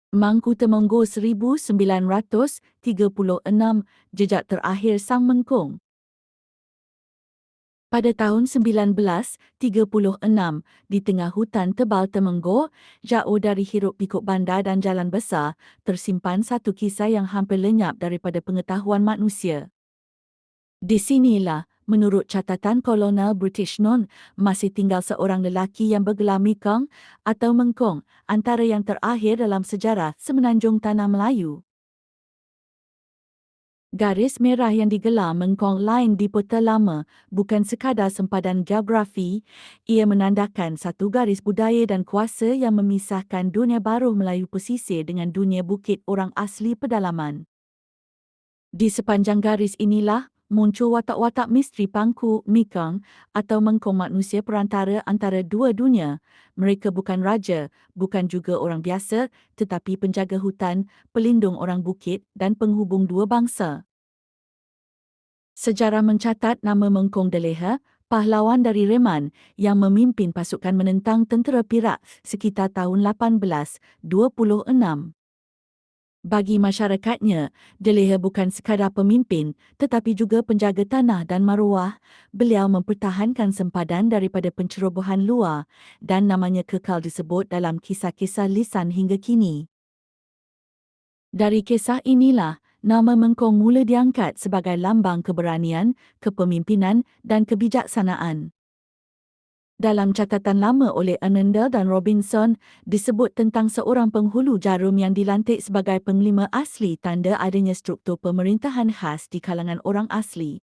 Mangku Temenggo 1936, jejak terakhir Sang Mengkong. Pada tahun 1936, di tengah hutan tebal Temenggo, jauh dari hiruk-pikuk bandar dan jalan besar, tersimpan satu kisah yang hampir lenyap daripada pengetahuan manusia. Di sinilah, menurut catatan kolonel British masih tinggal seorang lelaki yang bergelar Mekong atau Mengkong, antara yang terakhir dalam sejarah semenanjung Tanah Melayu. Garis merah yang digelar Mengkong Line di Peta Lama bukan sekadar sempadan geografi, ia menandakan satu garis budaya dan kuasa yang memisahkan dunia baru Melayu pesisir dengan dunia bukit orang asli pedalaman. Di sepanjang garis inilah, muncul watak-watak misteri pangku Mekong atau Mengkong manusia perantara antara dua dunia. Mereka bukan raja, bukan juga orang biasa, tetapi penjaga hutan, pelindung orang bukit dan penghubung dua bangsa. Sejarah mencatat nama Mengkong Deleha, pahlawan dari Reman yang memimpin pasukan menentang tentera Perak sekitar tahun 1826. Bagi masyarakatnya, Deleha bukan sekadar pemimpin tetapi juga penjaga tanah dan maruah. Beliau mempertahankan sempadan daripada pencerobohan luar dan namanya kekal disebut dalam kisah-kisah lisan hingga kini. Dari kisah inilah, nama Mengkong mula diangkat sebagai lambang keberanian, kepemimpinan dan kebijaksanaan. Dalam catatan lama oleh Annandale dan Robinson, disebut tentang seorang penghulu jarum yang dilantik sebagai penglima asli tanda adanya struktur pemerintahan khas di kalangan orang asli.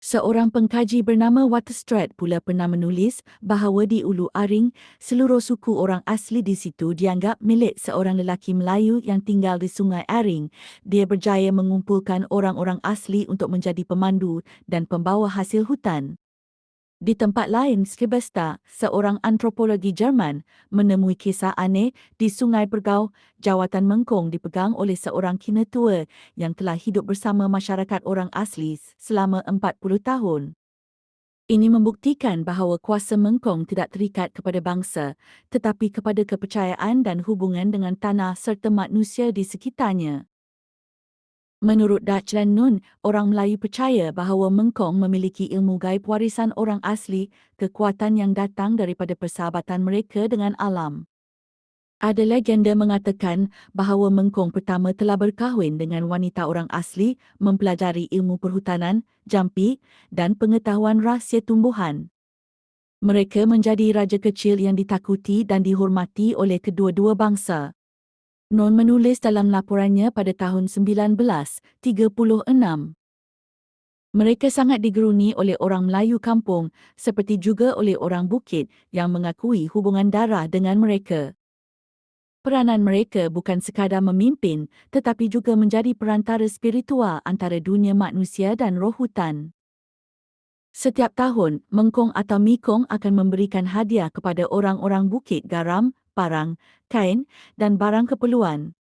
Seorang pengkaji bernama Waterstrat pula pernah menulis bahawa di Ulu Aring, seluruh suku orang asli di situ dianggap milik seorang lelaki Melayu yang tinggal di Sungai Aring. Dia berjaya mengumpulkan orang-orang asli untuk menjadi pemandu dan pembawa hasil hutan. Di tempat lain, Skibesta, seorang antropologi Jerman, menemui kisah aneh di Sungai Pergau, jawatan Mengkong dipegang oleh seorang kina tua yang telah hidup bersama masyarakat orang asli selama 40 tahun. Ini membuktikan bahawa kuasa Mengkong tidak terikat kepada bangsa, tetapi kepada kepercayaan dan hubungan dengan tanah serta manusia di sekitarnya. Menurut Dachlan Nun, orang Melayu percaya bahawa Mengkong memiliki ilmu gaib warisan orang asli, kekuatan yang datang daripada persahabatan mereka dengan alam. Ada legenda mengatakan bahawa Mengkong pertama telah berkahwin dengan wanita orang asli, mempelajari ilmu perhutanan, jampi dan pengetahuan rahsia tumbuhan. Mereka menjadi raja kecil yang ditakuti dan dihormati oleh kedua-dua bangsa. Non menulis dalam laporannya pada tahun 1936. Mereka sangat digeruni oleh orang Melayu kampung seperti juga oleh orang bukit yang mengakui hubungan darah dengan mereka. Peranan mereka bukan sekadar memimpin tetapi juga menjadi perantara spiritual antara dunia manusia dan roh hutan. Setiap tahun, Mengkong atau Mekong akan memberikan hadiah kepada orang-orang bukit garam, parang, kain dan barang keperluan.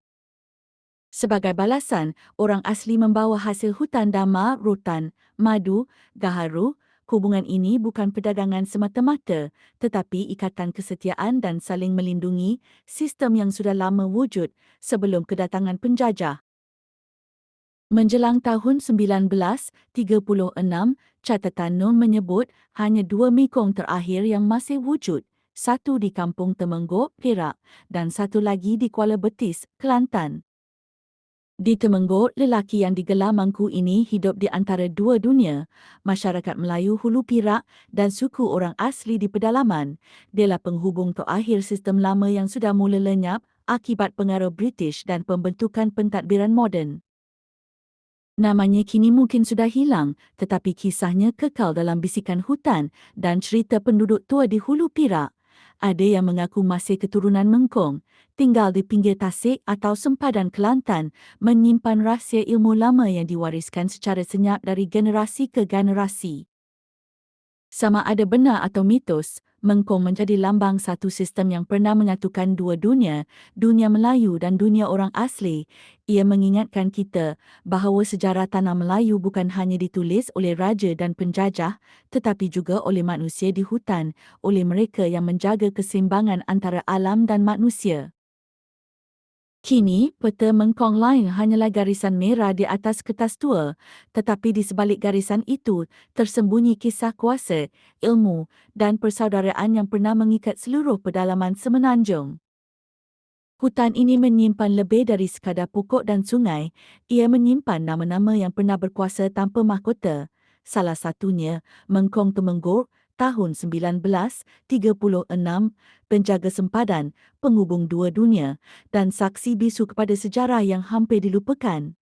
Sebagai balasan, orang asli membawa hasil hutan damar, rotan, madu, gaharu. Hubungan ini bukan perdagangan semata-mata, tetapi ikatan kesetiaan dan saling melindungi, sistem yang sudah lama wujud sebelum kedatangan penjajah. Menjelang tahun 1936, catatan Nun menyebut hanya dua Mekong terakhir yang masih wujud, satu di Kampung Temenggo, Perak dan satu lagi di Kuala Betis, Kelantan. Di Temenggo, lelaki yang digelar Mangku ini hidup di antara dua dunia, masyarakat Melayu Hulu Perak dan suku orang asli di pedalaman. Dialah penghubung terakhir sistem lama yang sudah mula lenyap akibat pengaruh British dan pembentukan pentadbiran moden. Namanya kini mungkin sudah hilang, tetapi kisahnya kekal dalam bisikan hutan dan cerita penduduk tua di Hulu Perak. Ada yang mengaku masih keturunan Mengkong, tinggal di pinggir tasik atau sempadan Kelantan, menyimpan rahsia ilmu lama yang diwariskan secara senyap dari generasi ke generasi. Sama ada benar atau mitos, Mengkong menjadi lambang satu sistem yang pernah menyatukan dua dunia, dunia Melayu dan dunia orang asli. Ia mengingatkan kita bahawa sejarah tanah Melayu bukan hanya ditulis oleh raja dan penjajah, tetapi juga oleh manusia di hutan, oleh mereka yang menjaga keseimbangan antara alam dan manusia. Kini, peta Mekong Line hanyalah garisan merah di atas kertas tua, tetapi di sebalik garisan itu tersembunyi kisah kuasa, ilmu dan persaudaraan yang pernah mengikat seluruh pedalaman semenanjung. Hutan ini menyimpan lebih dari sekadar pokok dan sungai. Ia menyimpan nama-nama yang pernah berkuasa tanpa mahkota. Salah satunya Mengkong Temenggor tahun 1936, penjaga sempadan, penghubung dua dunia dan saksi bisu kepada sejarah yang hampir dilupakan.